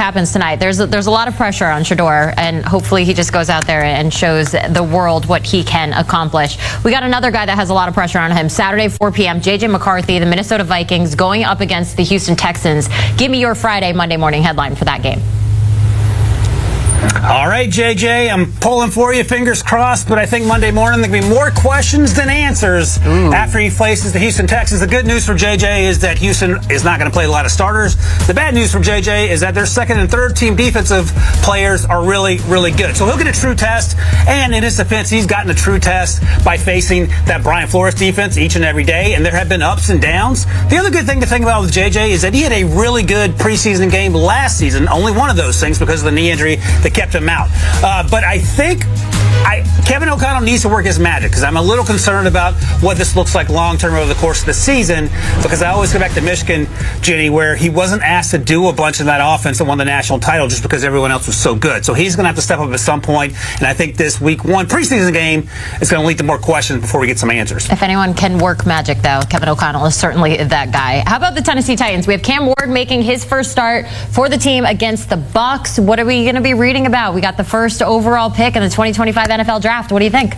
happens tonight. There's a lot of pressure on Shedeur, and hopefully he just goes out there and shows the world what he can accomplish. We got another guy that has a lot of pressure on him. Saturday, 4 p.m., J.J. McCarthy, the Minnesota Vikings, going up against the Houston Texans. Give me your Friday, Monday morning headline for that game. All right, JJ, I'm pulling for you, fingers crossed, but I think Monday morning there can be more questions than answers after he faces the Houston Texans. The good news for JJ is that Houston is not going to play a lot of starters. The bad news for JJ is that their second and third team defensive players are really, really good. So he'll get a true test, and in his defense, he's gotten a true test by facing that Brian Flores defense each and every day, and there have been ups and downs. The other good thing to think about with JJ is that he had a really good preseason game last season, only one of those things because of the knee injury that kept him out. But I think Kevin O'Connell needs to work his magic, because I'm a little concerned about what this looks like long-term over the course of the season, because I always go back to Michigan, Ginny, where he wasn't asked to do a bunch of that offense and won the national title just because everyone else was so good. So he's going to have to step up at some point, and I think this week one preseason game is going to lead to more questions before we get some answers. If anyone can work magic, though, Kevin O'Connell is certainly that guy. How about the Tennessee Titans? We have Cam Ward making his first start for the team against the Bucs. What are we going to be reading about? We got the first overall pick in the 2025 NFL Draft. What do you think?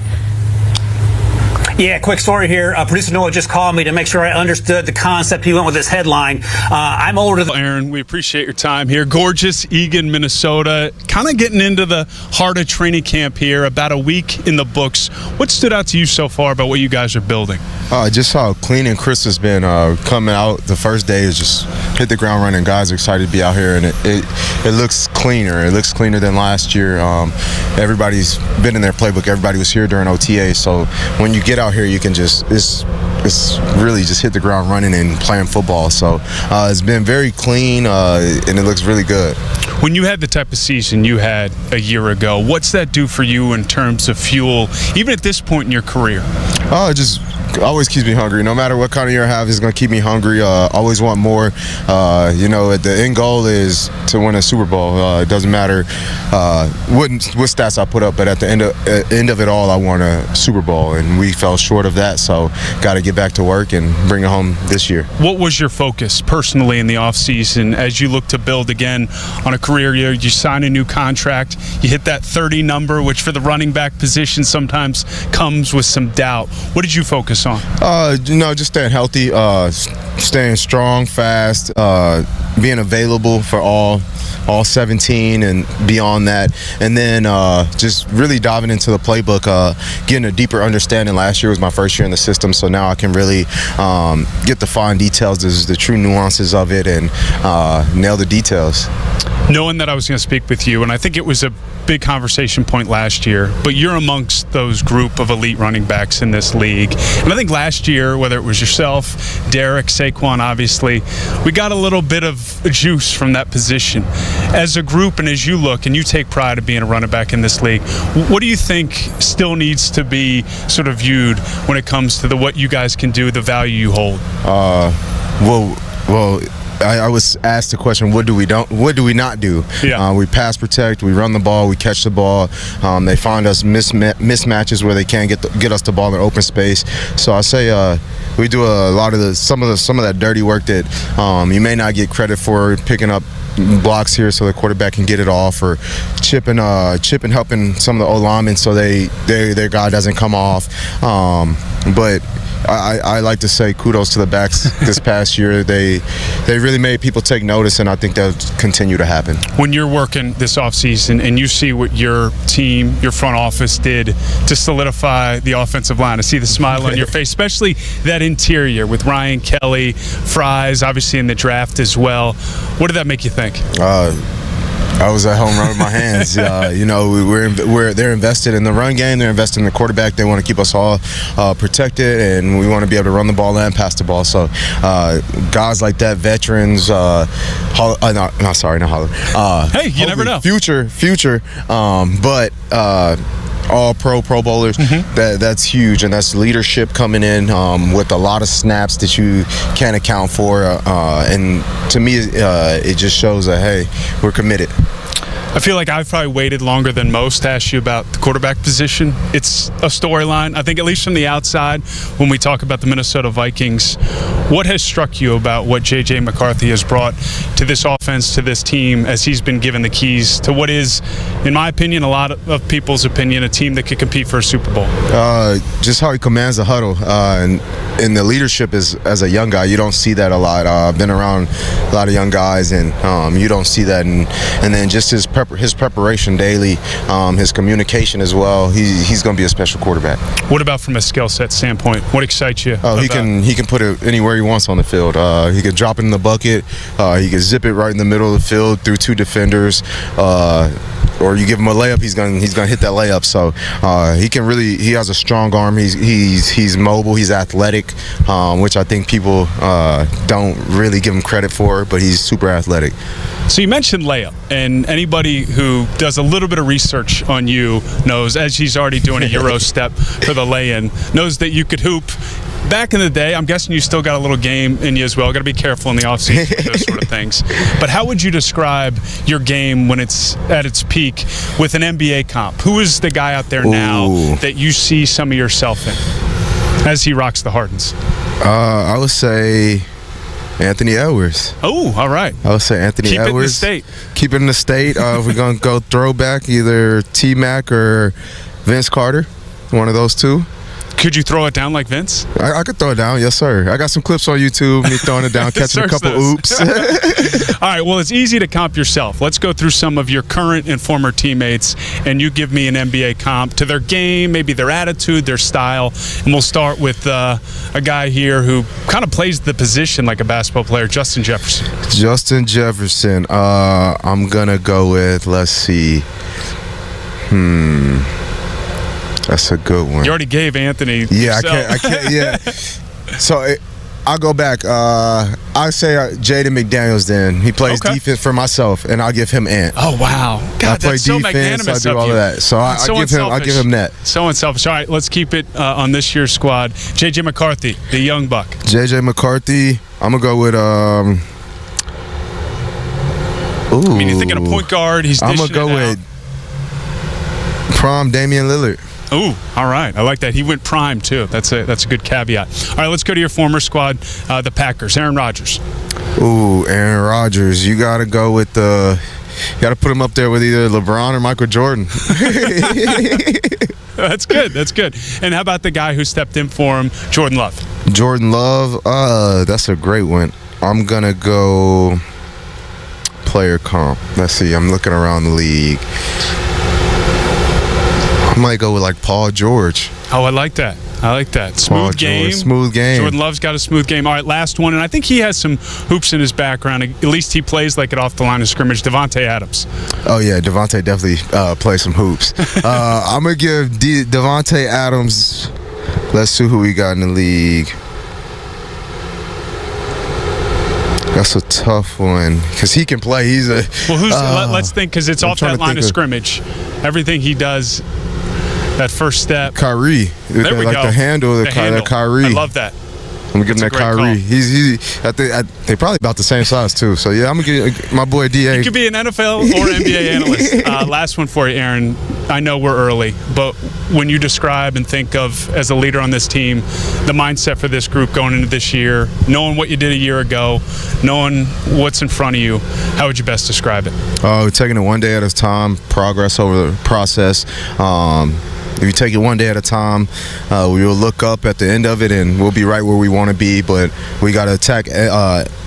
Yeah, quick story here. Producer Noah just called me to make sure I understood the concept. He went with this headline. I'm older than... Aaron, we appreciate your time here. Gorgeous Eagan, Minnesota. Kind of getting into the heart of training camp here, about a week in the books. What stood out to you so far about what you guys are building? Just how clean and crisp it's been coming out. The first day is just hit the ground running. Guys are excited to be out here, and it looks cleaner. It looks cleaner than last year. Everybody's been in their playbook. Everybody was here during OTA, so when you get out here, you can just it's really just hit the ground running and playing football. So it's been very clean, and it looks really good. When you had the type of season you had a year ago, what's that do for you in terms of fuel, even at this point in your career? It just always keeps me hungry. No matter what kind of year I have, it's going to keep me hungry. Always want more. The end goal is to win a Super Bowl. It doesn't matter what stats I put up, but at the end of it all, I want a Super Bowl, and we fell short of that. So got to get back to work and bring it home this year. What was your focus personally in the offseason as you look to build again on a career year? You sign a new contract, you hit that 30 number, which for the running back position sometimes comes with some doubt. What did you focus on? Just staying healthy, staying strong, fast, being available for all 17 and beyond that, and then just really diving into the playbook, getting a deeper understanding. Last year was my first year in the system, so now I can really get the fine details, the true nuances of it, and nail the details. Knowing that I was going to speak with you, and I think it was a big conversation point last year, but you're amongst those group of elite running backs in this league. And I think last year, whether it was yourself, Derek, Saquon, obviously, we got a little bit of juice from that position. As a group, and as you look and you take pride of being a running back in this league, what do you think still needs to be sort of viewed when it comes to what you guys can do, the value you hold? I was asked the question, what do we not do? Yeah. We pass protect, we run the ball, we catch the ball. They find us mismatches where they can't get us the ball in open space. So I say we do a lot of some of that dirty work that you may not get credit for, picking up blocks here so the quarterback can get it off, or chipping helping some of the O-linemen so their guy doesn't come off. But I like to say kudos to the backs this past year. They really made people take notice, and I think that'll continue to happen. When you're working this offseason and you see what your team, your front office did to solidify the offensive line, I see the smile on your face, especially that interior with Ryan Kelly, Fries, obviously in the draft as well. What did that make you think? I was at home running my hands. They're invested in the run game. They're invested in the quarterback. They want to keep us all protected, and we want to be able to run the ball and pass the ball. So guys like that, veterans, not Holler. Hey, you never know. Future, but all Pro Bowlers. That's huge, and that's leadership coming in with a lot of snaps that you can't account for. And to me, it just shows that, hey, we're committed. I feel like I've probably waited longer than most to ask you about the quarterback position. It's a storyline, I think, at least from the outside, when we talk about the Minnesota Vikings. What has struck you about what J.J. McCarthy has brought to this offense, to this team, as he's been given the keys to what is, in my opinion, a lot of people's opinion, a team that could compete for a Super Bowl? Just how he commands the huddle, and the leadership is, as a young guy, you don't see that a lot. I've been around a lot of young guys, and you don't see that. And then just his preparation daily, his communication as well. He's going to be a special quarterback. What about from a skill set standpoint? What excites you? He can put it anywhere he wants on the field. He can drop it in the bucket. He can zip it right in the middle of the field through two defenders. Or you give him a layup, he's gonna hit that layup. So he has a strong arm. He's mobile. He's athletic, which I think people don't really give him credit for. But he's super athletic. So you mentioned layup, and anybody who does a little bit of research on you knows, as he's already doing a Euro step for the lay-in, knows that you could hoop. Back in the day, I'm guessing you still got a little game in you as well. Got to be careful in the offseason with those sort of things. But how would you describe your game when it's at its peak with an NBA comp? Who is the guy out there now that you see some of yourself in as he rocks the Hardens? I would say Anthony Edwards. Oh, all right. I would say Anthony Edwards. Keep it in the state. If we're going to go throwback, either T-Mac or Vince Carter, one of those two. Could you throw it down like Vince? I could throw it down, yes, sir. I got some clips on YouTube, me throwing it down, catching a couple oops. All right, well, it's easy to comp yourself. Let's go through some of your current and former teammates, and you give me an NBA comp to their game, maybe their attitude, their style. And we'll start with a guy here who kind of plays the position like a basketball player, Justin Jefferson. Justin Jefferson. I'm going to go with, let's see. That's a good one. You already gave Anthony. Yeah, yourself. I can't. Yeah. So I'll go back. I say Jaden McDaniels. Then he plays defense for myself, and I'll give him Ant. Oh wow! God, I play that's so defense. magnanimous I do of all you. of that. So I give him that. So unselfish. All right, let's keep it on this year's squad. J.J. McCarthy, the young buck. J.J. McCarthy. I'm gonna go with. I mean, you're thinking a point guard. I'm gonna go with prime Damian Lillard. Ooh, all right. I like that. He went prime, too. That's a good caveat. All right, let's go to your former squad, the Packers. Aaron Rodgers. Ooh, Aaron Rodgers. You got to go with you got to put him up there with either LeBron or Michael Jordan. That's good. That's good. And how about the guy who stepped in for him, Jordan Love? Jordan Love. That's a great one. I'm going to go player comp. Let's see. I'm looking around the league. I might go with like Paul George. Oh, I like that. I like that. Smooth game. Smooth game. Jordan Love's got a smooth game. All right, last one, and I think he has some hoops in his background. At least he plays like it off the line of scrimmage. Devontae Adams. Oh, yeah, Devontae definitely plays some hoops. I'm going to give Devontae Adams, let's see who we got in the league. That's a tough one because he can play. He's a let's think, because it's off that line of scrimmage. Everything he does, that first step. Kyrie. There we go. The handle. Kyrie. I love that. I'm giving that Kyrie. I think they probably about the same size too. So yeah, I'm gonna give my boy DA. You could be an NFL or NBA analyst. Last one for you, Aaron. I know we're early, but when you describe and think of, as a leader on this team, the mindset for this group going into this year, knowing what you did a year ago, knowing what's in front of you, how would you best describe it? We're taking it one day at a time, progress over the process. If you take it one day at a time, we will look up at the end of it and we'll be right where we want to be. But we got to attack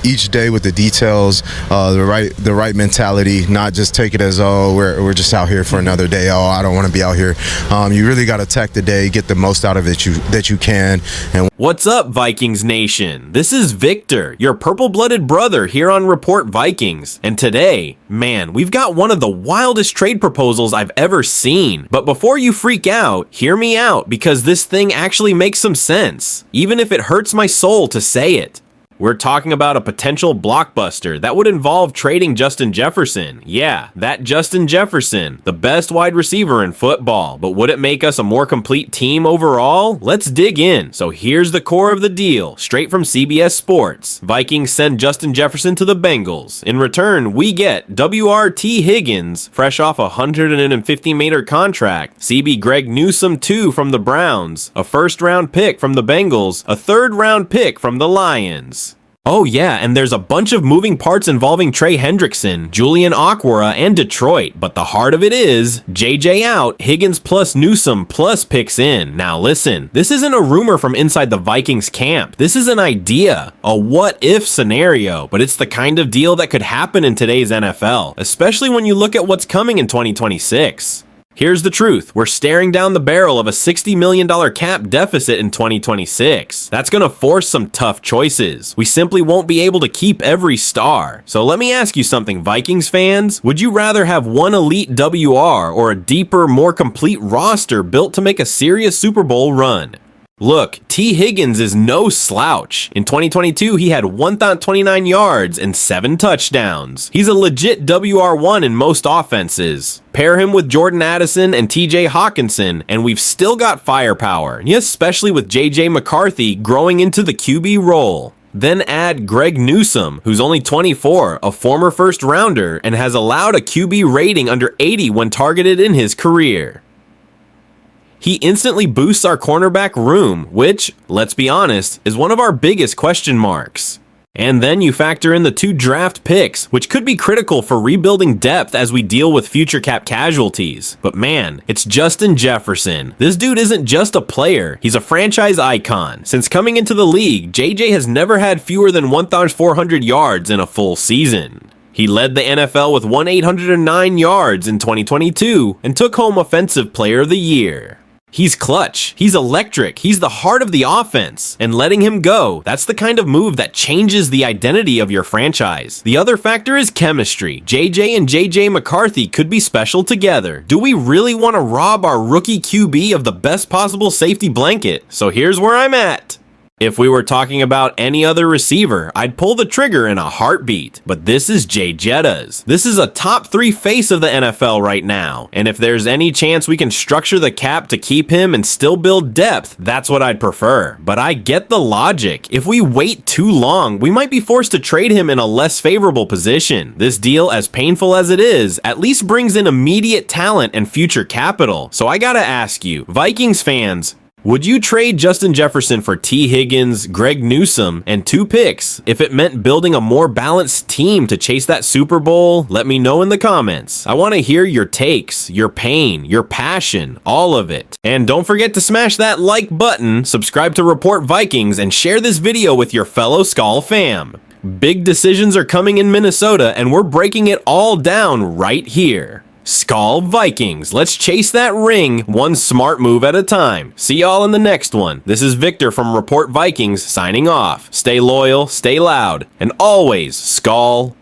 each day with the details, the right mentality, not just take it as, we're just out here for another day. I don't want to be out here. You really got to attack the day, get the most out of it that you can. And what's up, Vikings Nation? This is Victor, your purple-blooded brother here on Report Vikings. And today, man, we've got one of the wildest trade proposals I've ever seen. But before you freak out, hear me out, because this thing actually makes some sense, even if it hurts my soul to say it. We're talking about a potential blockbuster that would involve trading Justin Jefferson. Yeah, that Justin Jefferson, the best wide receiver in football. But would it make us a more complete team overall? Let's dig in. So here's the core of the deal, straight from CBS Sports. Vikings send Justin Jefferson to the Bengals. In return, we get W.R.T. Higgins, fresh off a $150 million contract, CB Greg Newsome 2 from the Browns, a first-round pick from the Bengals, a third-round pick from the Lions. Oh yeah, and there's a bunch of moving parts involving Trey Hendrickson, Julian Okwara, and Detroit, but the heart of it is, JJ out, Higgins plus Newsome plus picks in. Now listen, this isn't a rumor from inside the Vikings camp. This is an idea, a what-if scenario, but it's the kind of deal that could happen in today's NFL, especially when you look at what's coming in 2026. Here's the truth. We're staring down the barrel of a $60 million cap deficit in 2026. That's going to force some tough choices. We simply won't be able to keep every star. So let me ask you something, Vikings fans. Would you rather have one elite WR or a deeper, more complete roster built to make a serious Super Bowl run? Look, T. Higgins is no slouch. In 2022, he had 1,029 yards and 7 touchdowns. He's a legit WR1 in most offenses. Pair him with Jordan Addison and TJ Hawkinson, and we've still got firepower, especially with JJ McCarthy growing into the QB role. Then add Greg Newsome, who's only 24, a former first rounder, and has allowed a QB rating under 80 when targeted in his career. He instantly boosts our cornerback room, which, let's be honest, is one of our biggest question marks. And then you factor in the 2 draft picks, which could be critical for rebuilding depth as we deal with future cap casualties. But man, it's Justin Jefferson. This dude isn't just a player, he's a franchise icon. Since coming into the league, JJ has never had fewer than 1,400 yards in a full season. He led the NFL with 1,809 yards in 2022 and took home Offensive Player of the Year. He's clutch, he's electric, he's the heart of the offense, and letting him go, that's the kind of move that changes the identity of your franchise. The other factor is chemistry. JJ and JJ McCarthy could be special together. Do we really want to rob our rookie QB of the best possible safety blanket? So here's where I'm at. If we were talking about any other receiver, I'd pull the trigger in a heartbeat. But this is Jay Jettas. This is a top 3 face of the NFL right now. And if there's any chance we can structure the cap to keep him and still build depth, that's what I'd prefer. But I get the logic. If we wait too long, we might be forced to trade him in a less favorable position. This deal, as painful as it is, at least brings in immediate talent and future capital. So I gotta ask you, Vikings fans, would you trade Justin Jefferson for T. Higgins, Greg Newsome, and 2 picks if it meant building a more balanced team to chase that Super Bowl? Let me know in the comments. I want to hear your takes, your pain, your passion, all of it. And don't forget to smash that like button, subscribe to Report Vikings, and share this video with your fellow Skull fam. Big decisions are coming in Minnesota, and we're breaking it all down right here. Skull Vikings, let's chase that ring one smart move at a time. See y'all in the next one. This is Victor from Report Vikings signing off. Stay loyal, stay loud, and always Skull